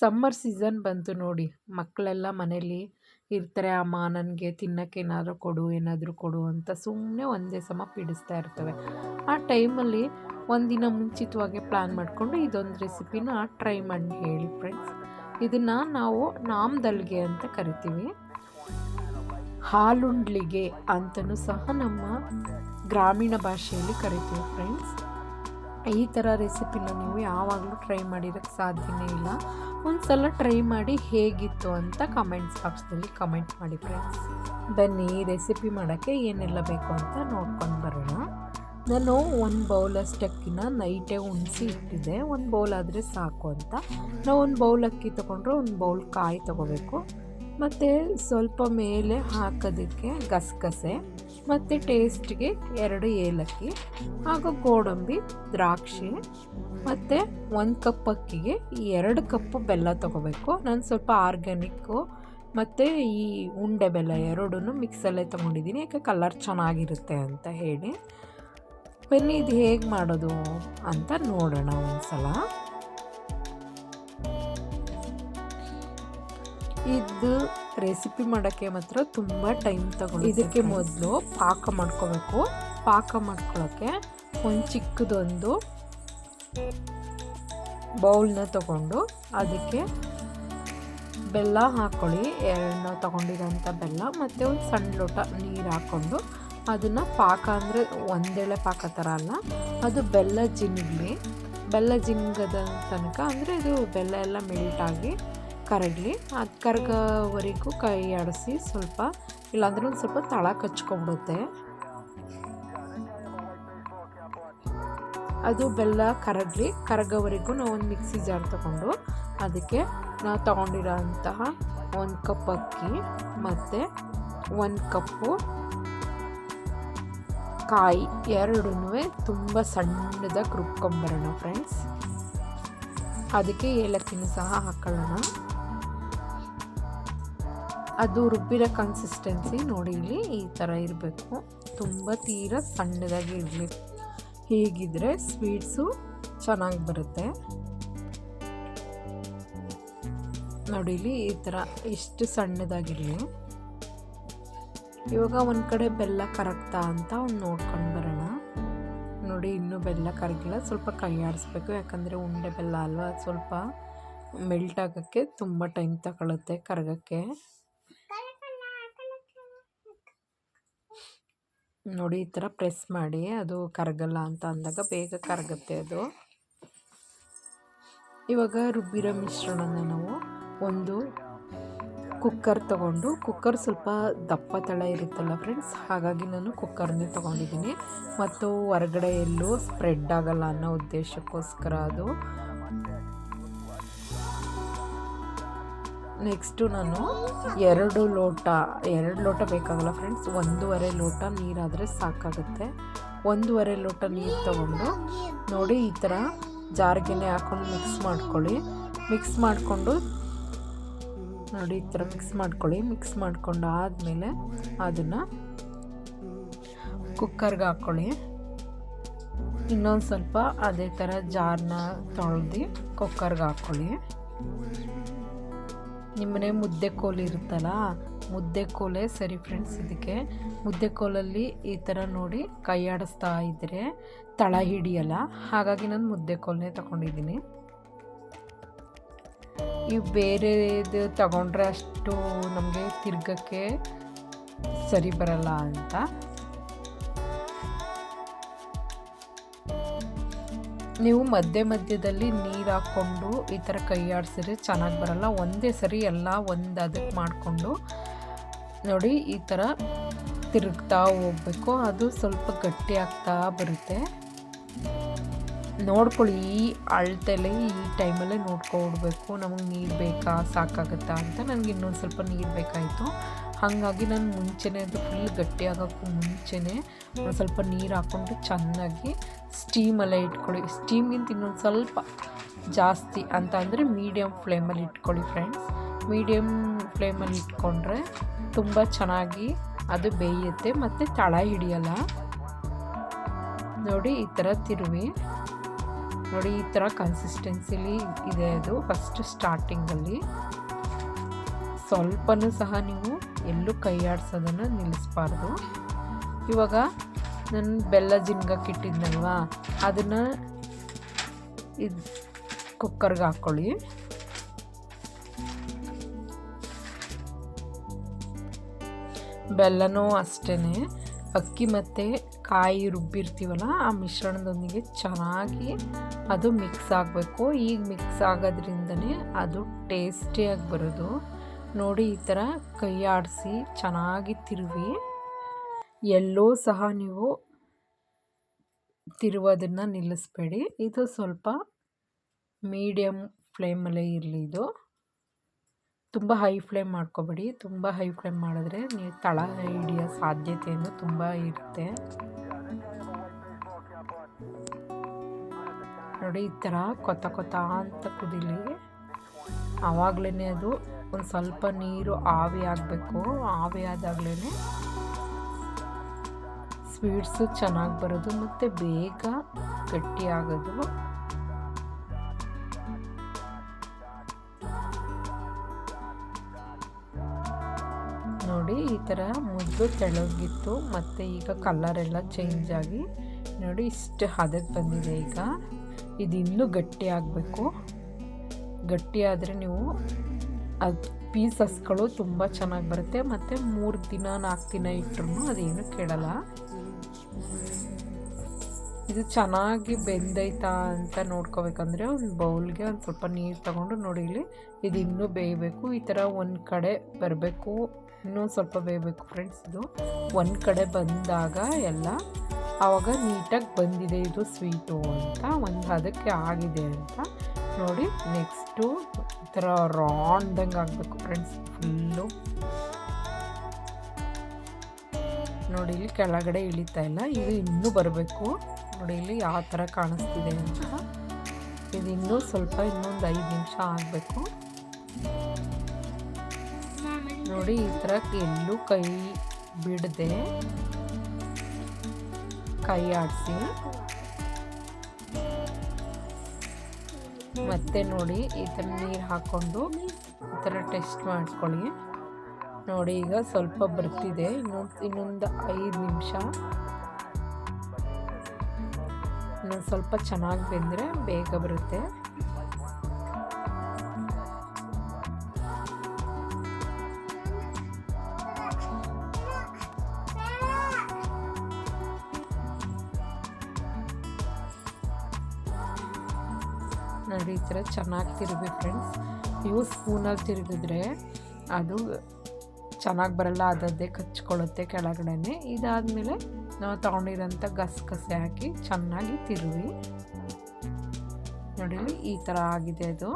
Summer season ಬಂತು ನೋಡಿ. ಮಕ್ಕಳೆಲ್ಲ ಮನೇಲಿ ಇರ್ತಾರೆ. ಅಮ್ಮ ನನಗೆ ತಿನ್ನಕ್ಕೆ ಏನಾದರೂ ಕೊಡು, ಏನಾದರೂ ಕೊಡು ಅಂತ ಸುಮ್ಮನೆ ಒಂದೇ ಸಮ ಪೀಡಿಸ್ತಾ ಇರ್ತವೆ. ಆ ಟೈಮಲ್ಲಿ ಒಂದಿನ ಮುಂಚಿತವಾಗಿ ಪ್ಲ್ಯಾನ್ ಮಾಡಿಕೊಂಡು ಇದೊಂದು ರೆಸಿಪಿನ ಟ್ರೈ ಮಾಡಿ ಹೇಳಿ ಫ್ರೆಂಡ್ಸ್. ಇದನ್ನು ನಾವು ನಾಮದಲ್ಗೆ ಅಂತ ಕರಿತೀವಿ. ಹಾಲುಂಡ್ಲಿಗೆ ಅಂತಲೂ ಸಹ ನಮ್ಮ ಗ್ರಾಮೀಣ ಭಾಷೆಯಲ್ಲಿ ಕರಿತೀವಿ ಫ್ರೆಂಡ್ಸ್. ಈ ಥರ ರೆಸಿಪಿನ ನೀವು ಯಾವಾಗಲೂ ಟ್ರೈ ಮಾಡಿರೋಕ್ಕೆ ಸಾಧ್ಯನೇ ಇಲ್ಲ. ಒಂದು ಸಲ ಟ್ರೈ ಮಾಡಿ ಹೇಗಿತ್ತು ಅಂತ ಕಮೆಂಟ್ಸ್ ಬಾಕ್ಸ್ನಲ್ಲಿ ಕಮೆಂಟ್ ಮಾಡಿ ಫ್ರೆಂಡ್ಸ್. ಬನ್ನಿ ಈ ರೆಸಿಪಿ ಮಾಡೋಕ್ಕೆ ಏನೆಲ್ಲ ಬೇಕು ಅಂತ ನೋಡ್ಕೊಂಡು ಬರೋಣ. ನಾನು ಒಂದು ಬೌಲಷ್ಟು ಅಕ್ಕಿನ ನೈಟೇ ಉಣಿಸಿ ಇಟ್ಟಿದ್ದೆ. ಒಂದು ಬೌಲ್ ಆದರೆ ಸಾಕು ಅಂತ. ನಾವು ಒಂದು ಬೌಲ್ ಅಕ್ಕಿ ತೊಗೊಂಡ್ರೆ ಒಂದು ಬೌಲ್ ಕಾಯಿ ತೊಗೋಬೇಕು. ಮತ್ತು ಸ್ವಲ್ಪ ಮೇಲೆ ಹಾಕೋದಕ್ಕೆ ಗಸಗಸೆ ಮತ್ತು ಟೇಸ್ಟ್ಗೆ 2 ಏಲಕ್ಕಿ ಹಾಗೂ ಗೋಡಂಬಿ, ದ್ರಾಕ್ಷಿ ಮತ್ತು 1 ಕಪ್ ಅಕ್ಕಿಗೆ 2 ಕಪ್ಪು ಬೆಲ್ಲ ತೊಗೋಬೇಕು. ನಾನು ಸ್ವಲ್ಪ ಆರ್ಗ್ಯಾನಿಕ್ಕು ಮತ್ತು ಈ ಉಂಡೆ ಬೆಲ್ಲ ಎರಡೂ ಮಿಕ್ಸಲ್ಲೇ ತೊಗೊಂಡಿದ್ದೀನಿ, ಯಾಕೆ ಕಲರ್ ಚೆನ್ನಾಗಿರುತ್ತೆ ಅಂತ ಹೇಳಿ. ಬನ್ನಿ ಇದು ಹೇಗೆ ಮಾಡೋದು ಅಂತ ನೋಡೋಣ ಒಂದು ಸಲ. ಇದು ರೆಸಿಪಿ ಮಾಡೋಕ್ಕೆ ಮಾತ್ರ ತುಂಬ ಟೈಮ್ ತಗೊಂಡು. ಇದಕ್ಕೆ ಮೊದಲು ಪಾಕ ಮಾಡ್ಕೋಬೇಕು. ಪಾಕ ಮಾಡ್ಕೊಳ್ಳೋಕ್ಕೆ ಒಂದು ಚಿಕ್ಕದೊಂದು ಬೌಲ್ನ ತಗೊಂಡು ಅದಕ್ಕೆ ಬೆಲ್ಲ ಹಾಕ್ಕೊಳ್ಳಿ. ನಾವು ತಗೊಂಡಿರೋಂಥ ಬೆಲ್ಲ ಮತ್ತು ಒಂದು ಸಣ್ಣ ಲೋಟ ನೀರು ಹಾಕ್ಕೊಂಡು ಅದನ್ನು ಪಾಕ ಅಂದರೆ ಒಂದೇಳೆ ಪಾಕ ಥರ ಅಲ್ಲ, ಅದು ಬೆಲ್ಲ ಜಿನ್ಗಲಿ. ಬೆಲ್ಲ ಜಿನ್ಗದ ತನಕ ಅಂದರೆ ಇದು ಬೆಲ್ಲ ಎಲ್ಲ ಮೆಲ್ಟಾಗಿ ಕರಗಲಿ. ಅದು ಕರಗೋವರೆಗೂ ಕೈ ಆಡಿಸಿ ಸ್ವಲ್ಪ, ಇಲ್ಲಾಂದ್ರೆ ಒಂದು ಸ್ವಲ್ಪ ತಳ ಕಚ್ಕೊಂಡ್ಬಿಡುತ್ತೆ. ಅದು ಬೆಲ್ಲ ಕರಗೋವರೆಗೂ ನಾವು ಒಂದು ಮಿಕ್ಸಿ ಜಾರ್ ತೊಗೊಂಡು ಅದಕ್ಕೆ ನಾವು ತೊಗೊಂಡಿರೋ ಅಂತಹ 1 ಕಪ್ ಅಕ್ಕಿ ಮತ್ತು 1 ಕಪ್ಪು ಕಾಯಿ ಎರಡೂ ತುಂಬ ಸಣ್ಣದಾಗಿ ರುಬ್ಕೊಂಬರೋಣ ಫ್ರೆಂಡ್ಸ್. ಅದಕ್ಕೆ ಏಲಕ್ಕಿನೂ ಸಹ ಹಾಕೊಳ್ಳೋಣ. ಅದು ರುಬ್ಬಿರೋ ಕನ್ಸಿಸ್ಟೆನ್ಸಿ ನೋಡಿ, ಇಲ್ಲಿ ಈ ಥರ ಇರಬೇಕು. ತುಂಬ ತೀರಾ ಸಣ್ಣದಾಗಿ ಇರಲಿ. ಹೀಗಿದ್ರೆ ಸ್ವೀಟ್ಸು ಚೆನ್ನಾಗಿ ಬರುತ್ತೆ ನೋಡಿ. ಇಲ್ಲಿ ಈ ಥರ ಇಷ್ಟು ಸಣ್ಣದಾಗಿರಲಿ. ಇವಾಗ ಒಂದು ಕಡೆ ಬೆಲ್ಲ ಕರಗ್ತಾ ಅಂತ ಒಂದು ನೋಡ್ಕೊಂಡು ಬರೋಣ. ನೋಡಿ ಇನ್ನೂ ಬೆಲ್ಲ ಕರಗಿಲ್ಲ, ಸ್ವಲ್ಪ ಕೈ ಆಡಿಸ್ಬೇಕು, ಯಾಕಂದರೆ ಉಂಡೆ ಬೆಲ್ಲ ಅಲ್ವಾ, ಸ್ವಲ್ಪ ಮೆಲ್ಟ್ ಆಗೋಕ್ಕೆ ತುಂಬ ಟೈಮ್ ತಗೊಳುತ್ತೆ ಕರಗಕ್ಕೆ. ನೋಡಿ ಈ ಥರ ಪ್ರೆಸ್ ಮಾಡಿ, ಅದು ಕರಗಲ್ಲ ಅಂತ ಅಂದಾಗ ಬೇಗ ಕರಗುತ್ತೆ ಅದು. ಇವಾಗ ರುಬ್ಬಿರೋ ಮಿಶ್ರಣನ ನಾವು ಒಂದು ಕುಕ್ಕರ್ ತೊಗೊಂಡು, ಕುಕ್ಕರ್ ಸ್ವಲ್ಪ ದಪ್ಪ ತಳ ಇರುತ್ತಲ್ಲ ಫ್ರೆಂಡ್ಸ್, ಹಾಗಾಗಿ ನಾನು ಕುಕ್ಕರ್ನೇ ತೊಗೊಂಡಿದ್ದೀನಿ. ಮತ್ತು ಹೊರಗಡೆ ಎಲ್ಲೂ ಸ್ಪ್ರೆಡ್ ಆಗಲ್ಲ ಅನ್ನೋ ಉದ್ದೇಶಕ್ಕೋಸ್ಕರ ಅದು. ನೆಕ್ಸ್ಟು ನಾನು 2 ಲೋಟ ಬೇಕಾಗಲ್ಲ ಫ್ರೆಂಡ್ಸ್, 1.5 ಲೋಟ ನೀರಾದರೆ ಸಾಕಾಗುತ್ತೆ. 1.5 ಲೋಟ ನೀರು ತೊಗೊಂಡು ನೋಡಿ ಈ ಥರ ಜಾರ್ಗೆ ಹಾಕ್ಕೊಂಡು ಮಿಕ್ಸ್ ಮಾಡ್ಕೊಳ್ಳಿ. ಮಿಕ್ಸ್ ಮಾಡಿಕೊಂಡು ನೋಡಿ ಈ ಥರ ಮಿಕ್ಸ್ ಮಾಡ್ಕೊಳ್ಳಿ. ಮಿಕ್ಸ್ ಮಾಡ್ಕೊಂಡು ಆದಮೇಲೆ ಅದನ್ನು ಕುಕ್ಕರ್ಗೆ ಹಾಕ್ಕೊಳ್ಳಿ. ಇನ್ನೊಂದು ಸ್ವಲ್ಪ ಅದೇ ಥರ ಜಾರ್ನ ತೊಳೆದು ಕುಕ್ಕರ್ಗೆ ಹಾಕ್ಕೊಳ್ಳಿ. ನಿಮ್ಮನೆ ಮುದ್ದೆ ಕೋಲು ಇರುತ್ತಲ್ಲ, ಮುದ್ದೆ ಕೋಲೇ ಸರಿ ಫ್ರೆಂಡ್ಸ್. ಇದಕ್ಕೆ ಮುದ್ದೆ ಕೋಲಲ್ಲಿ ಈ ಥರ ನೋಡಿ ಕೈ ಆಡಿಸ್ತಾ ಇದ್ದರೆ ತಳ ಹಿಡಿಯಲ್ಲ, ಹಾಗಾಗಿ ನಾನು ಮುದ್ದೆ ಕೋಲನ್ನೇ ತಗೊಂಡಿದ್ದೀನಿ. ಇವು ಬೇರೆದು ತಗೊಂಡ್ರೆ ಅಷ್ಟು ನಮಗೆ ತಿರ್ಗಕ್ಕೆ ಸರಿ ಬರಲ್ಲ ಅಂತ. ನೀವು ಮಧ್ಯದಲ್ಲಿ ನೀರು ಹಾಕ್ಕೊಂಡು ಈ ಥರ ಕೈ ಆಡಿಸಿದ್ರೆ ಚೆನ್ನಾಗಿ ಬರಲ್ಲ. ಒಂದೇ ಸರಿ ಎಲ್ಲ ಒಂದು ಅದಕ್ಕೆ ಮಾಡಿಕೊಂಡು ನೋಡಿ ಈ ಥರ ತಿರುಗ್ತಾ ಹೋಗ್ಬೇಕು. ಅದು ಸ್ವಲ್ಪ ಗಟ್ಟಿ ಆಗ್ತಾ ಬರುತ್ತೆ. ನೋಡ್ಕೊಳ್ಳಿ, ಈ ಅಳತೆಲೆ ಈ ಟೈಮಲ್ಲೇ ನೋಡ್ಕೊಬಿಡ್ಬೇಕು, ನಮಗೆ ನೀರು ಬೇಕಾ ಸಾಕಾಗುತ್ತಾ ಅಂತ. ನನಗೆ ಇನ್ನೊಂದು ಸ್ವಲ್ಪ ನೀರು ಬೇಕಾಯಿತು, ಹಾಗಾಗಿ ನಾನು ಮುಂಚೆನೇ ಅದು ಫುಲ್ ಗಟ್ಟಿ ಆಗೋಕ್ಕೂ ಮುಂಚೆನೇ ಒಂದು ಸ್ವಲ್ಪ ನೀರು ಹಾಕ್ಕೊಂಡು ಚೆನ್ನಾಗಿ ಸ್ಟೀಮಲ್ಲೇ ಇಟ್ಕೊಳ್ಳಿ. ಸ್ಟೀಮ್ಗಿಂತ ಇನ್ನೊಂದು ಸ್ವಲ್ಪ ಜಾಸ್ತಿ ಅಂತ ಅಂದರೆ ಮೀಡಿಯಮ್ ಫ್ಲೇಮಲ್ಲಿ ಇಟ್ಕೊಳ್ಳಿ ಫ್ರೆಂಡ್ಸ್. ಮೀಡಿಯಮ್ ಫ್ಲೇಮಲ್ಲಿ ಇಟ್ಕೊಂಡ್ರೆ ತುಂಬ ಚೆನ್ನಾಗಿ ಅದು ಬೇಯುತ್ತೆ ಮತ್ತು ತಳ ಹಿಡಿಯಲ್ಲ. ನೋಡಿ ಈ ಥರ ತಿರುವಿ ನೋಡಿ ಈ ಥರ ಕನ್ಸಿಸ್ಟೆನ್ಸಿಲಿ ಇದೆ ಅದು ಫಸ್ಟ್ ಸ್ಟಾರ್ಟಿಂಗಲ್ಲಿ. ಸ್ವಲ್ಪನೂ ಸಹ ನೀವು ಎಲ್ಲೂ ಕೈ ಆಡಿಸೋದನ್ನು ನಿಲ್ಲಿಸಬಾರ್ದು. ಇವಾಗ ನಾನು ಬೆಲ್ಲ ಜಿನ್ಗಕ್ಕೆ ಇಟ್ಟಿದ್ನಲ್ವಾ ಅದನ್ನು ಇದು ಕುಕ್ಕರ್ಗೆ ಹಾಕ್ಕೊಳ್ಳಿ. ಬೆಲ್ಲನೂ ಅಷ್ಟೇ ಅಕ್ಕಿ ಮತ್ತು ಕಾಯಿ ರುಬ್ಬಿರ್ತೀವಲ್ಲ ಆ ಮಿಶ್ರಣದೊಂದಿಗೆ ಚೆನ್ನಾಗಿ ಅದು ಮಿಕ್ಸ್ ಆಗಬೇಕು. ಈಗ ಮಿಕ್ಸ್ ಆಗೋದ್ರಿಂದನೇ ಅದು ಟೇಸ್ಟಿಯಾಗಿ ಬರೋದು. ನೋಡಿ ಈ ಥರ ಕೈ ಆಡಿಸಿ ಚೆನ್ನಾಗಿ ತಿರುವಿ. ಎಲ್ಲೋ ಸಹ ನೀವು ತಿರುವುದನ್ನು ನಿಲ್ಲಿಸ್ಬೇಡಿ. ಇದು ಸ್ವಲ್ಪ ಮೀಡಿಯಮ್ ಫ್ಲೇಮಲ್ಲೇ ಇರಲಿ. ಇದು ತುಂಬ ಹೈ ಫ್ಲೇಮ್ ಮಾಡ್ಕೊಬೇಡಿ. ತುಂಬ ಹೈ ಫ್ಲೇಮ್ ಮಾಡಿದ್ರೆ ನೀವು ತಳ ಹಿಡಿಯೋ ಸಾಧ್ಯತೆಯನ್ನು ತುಂಬ ಇರುತ್ತೆ. ನೋಡಿ ಈ ಥರ ಕೊತ ಕೊತ ಅಂತ ಕುದೀಲಿ. ಆವಾಗಲೇ ಅದು ಒಂದು ಸ್ವಲ್ಪ ನೀರು ಆವಿ ಆಗಬೇಕು. ಆವಿ ಆದಾಗಲೇ ಸ್ವೀಟ್ಸು ಚೆನ್ನಾಗಿ ಬರೋದು ಮತ್ತು ಬೇಗ ಗಟ್ಟಿ ಆಗೋದು. ನೋಡಿ ಈ ಥರ ಮೊದಲು ತೆಳ್ಳಗಿತ್ತು ಮತ್ತು ಈಗ ಕಲರೆಲ್ಲ ಚೇಂಜ್ ಆಗಿ ನೋಡಿ ಇಷ್ಟು ಹದಕ್ಕೆ ಬಂದಿದೆ. ಈಗ ಇದು ಇನ್ನೂ ಗಟ್ಟಿ ಆಗಬೇಕು. ಗಟ್ಟಿ ಆದರೆ ನೀವು ಅದು ಪೀಸಸ್ಗಳು ತುಂಬ ಚೆನ್ನಾಗಿ ಬರುತ್ತೆ ಮತ್ತು 3 ದಿನ 4 ದಿನ ಇಟ್ಟರು ಅದೇನು ಕೆಡಲ್ಲ. ಇದು ಚೆನ್ನಾಗಿ ಬೆಂದೈತಾ ಅಂತ ನೋಡ್ಕೋಬೇಕಂದ್ರೆ ಒಂದು ಬೌಲ್ಗೆ ಒಂದು ಸ್ವಲ್ಪ ನೀರು ತಗೊಂಡು ನೋಡಿ ಇಲ್ಲಿ ಇದು ಇನ್ನೂ ಬೇಯಬೇಕು. ಈ ಥರ ಒಂದು ಕಡೆ ಬರಬೇಕು, ಇನ್ನೂ ಸ್ವಲ್ಪ ಬೇಯಬೇಕು ಫ್ರೆಂಡ್ಸ್. ಇದು ಒಂದು ಕಡೆ ಬಂದಾಗ ಎಲ್ಲ ಆವಾಗ ನೀಟಾಗಿ ಬಂದಿದೆ ಇದು ಸ್ವೀಟು ಅಂತ, ಒಂದು ಹದಕ್ಕೆ ಆಗಿದೆ ಅಂತ ನೋಡಿ. ನೆಕ್ಸ್ಟು ಈ ಥರ ರೌಂಡ್ದಂಗೆ ಆಗಬೇಕು ಫ್ರೆಂಡ್ಸ್ ಫುಲ್ಲು. ನೋಡಿ ಇಲ್ಲಿ ಕೆಳಗಡೆ ಇಳಿತಾ ಇಲ್ಲ, ಇದು ಇನ್ನೂ ಬರಬೇಕು. ನೋಡಿ ಇಲ್ಲಿ ಯಾವ ಥರ ಕಾಣಿಸ್ತಿದೆ ಅಂತ. ಇದು ಇನ್ನೂ ಸ್ವಲ್ಪ ಇನ್ನೊಂದು 5 ನಿಮಿಷ ಆಗಬೇಕು. ನೋಡಿ ಈ ಥರ ಎಲ್ಲೂ ಕೈ ಬಿಡದೆ ಕೈ ಆಡಿಸಿ ಮತ್ತೆ ನೋಡಿ ಈ ಥರ ನೀರು ಹಾಕ್ಕೊಂಡು ಈ ಥರ ಟೆಸ್ಟ್ ಮಾಡ್ಕೊಳ್ಳಿ. ನೋಡಿ ಈಗ ಸ್ವಲ್ಪ ಬರ್ತಿದೆ, ಇನ್ನೊಂದು 5 ನಿಮಿಷ. ಇನ್ನೊಂದು ಸ್ವಲ್ಪ ಚೆನ್ನಾಗಿ ಬೆಂದರೆ ಬೇಗ ಬರುತ್ತೆ. ನೋಡಿ ಈ ಥರ ಚೆನ್ನಾಗಿ ತಿರುಗಿ ಫ್ರೆಂಡ್ಸ್. ನೀವು ಸ್ಪೂನಲ್ಲಿ ತಿರುಗಿದ್ರೆ ಅದು ಚೆನ್ನಾಗಿ ಬರಲ್ಲ, ಅದದ್ದೇ ಕಚ್ಕೊಳ್ಳುತ್ತೆ ಕೆಳಗಡೆ. ಇದಾದಮೇಲೆ ನಾವು ತೊಗೊಂಡಿರೋಂಥ ಗಸಗಸೆ ಹಾಕಿ ಚೆನ್ನಾಗಿ ತಿರುವಿ. ನೋಡಿ ಈ ಥರ ಆಗಿದೆ ಅದು.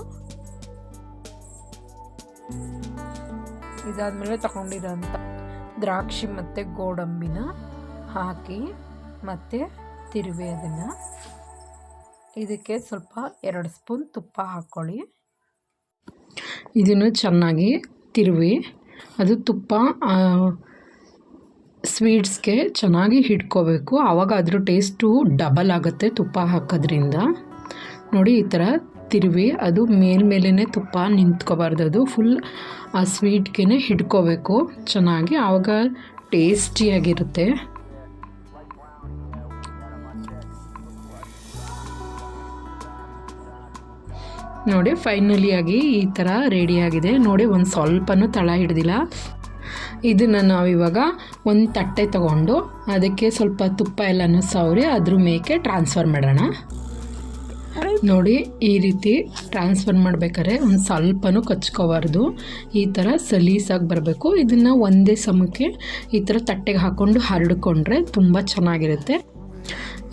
ಇದಾದಮೇಲೆ ತೊಗೊಂಡಿರೋಂಥ ದ್ರಾಕ್ಷಿ ಮತ್ತು ಗೋಡಂಬಿನ ಹಾಕಿ ಮತ್ತೆ ತಿರುವಿ ಅದನ್ನು. ಇದಕ್ಕೆ ಸ್ವಲ್ಪ 2 ಸ್ಪೂನ್ ತುಪ್ಪ ಹಾಕ್ಕೊಳ್ಳಿ. ಇದನ್ನು ಚೆನ್ನಾಗಿ ತಿರುವಿ. ಅದು ತುಪ್ಪ ಸ್ವೀಟ್ಸ್ಗೆ ಚೆನ್ನಾಗಿ ಹಿಡ್ಕೋಬೇಕು, ಆವಾಗ ಅದ್ರ ಟೇಸ್ಟು ಡಬಲ್ ಆಗುತ್ತೆ ತುಪ್ಪ ಹಾಕೋದ್ರಿಂದ. ನೋಡಿ ಈ ಥರ ತಿರುವಿ ಅದು ಮೇಲ್ಮೇಲೇ ತುಪ್ಪ ನಿಂತ್ಕೋಬಾರ್ದು, ಅದು ಫುಲ್ ಆ ಸ್ವೀಟ್ಗೆ ಹಿಡ್ಕೋಬೇಕು ಚೆನ್ನಾಗಿ, ಆವಾಗ ಟೇಸ್ಟಿಯಾಗಿರುತ್ತೆ. ನೋಡಿ ಫೈನಲಿಯಾಗಿ ಈ ಥರ ರೆಡಿಯಾಗಿದೆ. ನೋಡಿ ಒಂದು ಸ್ವಲ್ಪನೂ ತಳ ಹಿಡ್ದಿಲ್ಲ. ಇದನ್ನು ನಾವಿವಾಗ ಒಂದು ತಟ್ಟೆ ತಗೊಂಡು ಅದಕ್ಕೆ ಸ್ವಲ್ಪ ತುಪ್ಪ ಎಲ್ಲನೂ ಸವರಿ ಅದ್ರ ಮೇಕೆ ಟ್ರಾನ್ಸ್ಫರ್ ಮಾಡೋಣ. ನೋಡಿ ಈ ರೀತಿ ಟ್ರಾನ್ಸ್ಫರ್ ಮಾಡಬೇಕಾದ್ರೆ ಒಂದು ಸ್ವಲ್ಪನೂ ಕಚ್ಕೋಬಾರ್ದು, ಈ ಥರ ಸಲೀಸಾಗಿ ಬರಬೇಕು. ಇದನ್ನು ಒಂದೇ ಸಮಕ್ಕೆ ಈ ಥರ ತಟ್ಟೆಗೆ ಹಾಕ್ಕೊಂಡು ಹರಡ್ಕೊಂಡ್ರೆ ತುಂಬ ಚೆನ್ನಾಗಿರುತ್ತೆ.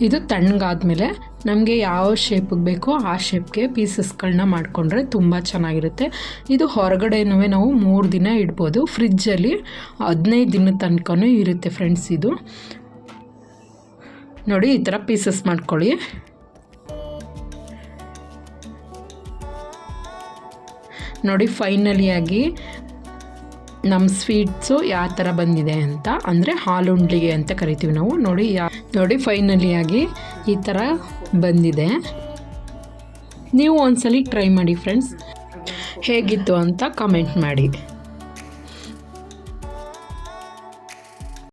ಇದು ತಣ್ಣಗಾದ್ಮೇಲೆ ನಮಗೆ ಯಾವ ಶೇಪಿಗೆ ಬೇಕೋ ಆ ಶೇಪ್ಗೆ ಪೀಸಸ್ಗಳನ್ನ ಮಾಡಿಕೊಂಡ್ರೆ ತುಂಬ ಚೆನ್ನಾಗಿರುತ್ತೆ. ಇದು ಹೊರಗಡೆನೂ ನಾವು 3 ದಿನ ಇಡ್ಬೋದು, ಫ್ರಿಜ್ಜಲ್ಲಿ 15 ದಿನದ ತನಕನೂ ಇರುತ್ತೆ ಫ್ರೆಂಡ್ಸ್. ಇದು ನೋಡಿ ಈ ಥರ ಪೀಸಸ್ ಮಾಡ್ಕೊಳ್ಳಿ. ನೋಡಿ ಫೈನಲಿಯಾಗಿ ನಮ್ಮ ಸ್ವೀಟ್ಸು ಯಾವ ಥರ ಬಂದಿದೆ ಅಂತ, ಅಂದರೆ ಹಾಲುಂಡ್ಲಿಗೆ ಅಂತ ಕರಿತೀವಿ ನಾವು. ನೋಡಿ ಫೈನಲಿಯಾಗಿ ಈ ಥರ ಬಂದಿದೆ. ನೀವು ಒಂದ್ಸಲಿ ಟ್ರೈ ಮಾಡಿ ಫ್ರೆಂಡ್ಸ್, ಹೇಗಿತ್ತು ಅಂತ ಕಮೆಂಟ್ ಮಾಡಿ.